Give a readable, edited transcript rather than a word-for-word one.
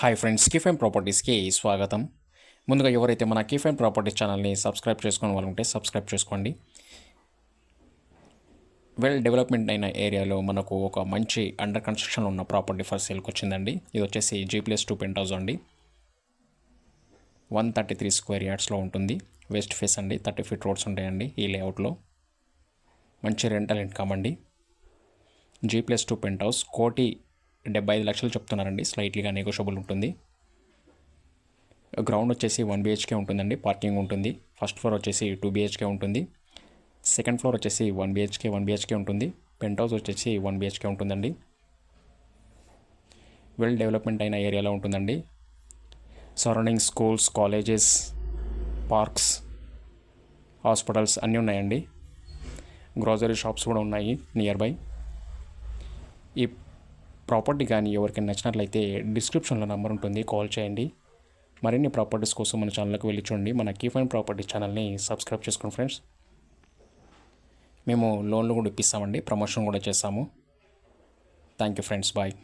Hi friends, కీఫైన్ ప్రాపర్టీస్కి స్వాగతం. ముందుగా ఎవరైతే మన కీఫైన్ ప్రాపర్టీస్ ఛానల్ని సబ్స్క్రైబ్ చేసుకునే వాళ్ళు ఉంటే సబ్స్క్రైబ్ చేసుకోండి. వెల్ డెవలప్మెంట్ అయిన ఏరియాలో మనకు ఒక మంచి అండర్ కన్స్ట్రక్షన్ ఉన్న ప్రాపర్టీ ఫర్ సేల్కి వచ్చిందండి. ఇది వచ్చేసి G+2 penthouse అండి. 133 స్క్వేర్ యార్డ్స్లో ఉంటుంది. వెస్ట్ ఫేస్ అండి. 30 feet రోడ్స్ ఉంటాయండి ఈ లేఅవుట్లో. మంచి రెంటల్ ఇన్కమ్ అండి. G+2 penthouse 1,75,00,000 చెప్తున్నారండి. స్లైట్లీగా నెగోషియబుల్ ఉంటుంది. గ్రౌండ్ వచ్చేసి 1 BHK ఉంటుందండి. పార్కింగ్ ఉంటుంది. ఫస్ట్ ఫ్లోర్ వచ్చేసి 2 BHK ఉంటుంది. సెకండ్ ఫ్లోర్ వచ్చేసి 1 BHK ఉంటుంది. పెంట్ హౌస్ వచ్చేసి 1 BHK ఉంటుందండి. వెల్ డెవలప్మెంట్ అయిన ఏరియాలో ఉంటుందండి. Surrounding schools, colleges, parks, hospitals అన్నీ ఉన్నాయండి. గ్రోసరీ షాప్స్ కూడా ఉన్నాయి నియర్ బై. ఈ ప్రాపర్టీ కానీ ఎవరికైనా నచ్చినట్లయితే డిస్క్రిప్షన్లో నెంబర్ ఉంటుంది, కాల్ చేయండి. మరిన్ని ప్రాపర్టీస్ కోసం మన ఛానల్కి వెళ్ళి చూడండి. మన కీఫైన్ ప్రాపర్టీ ఛానల్ని సబ్స్క్రైబ్ చేసుకోండి ఫ్రెండ్స్. మేము లోన్లు కూడా ఇప్పిస్తామండి, ప్రమోషన్ కూడా చేస్తాము. Thank you friends, bye.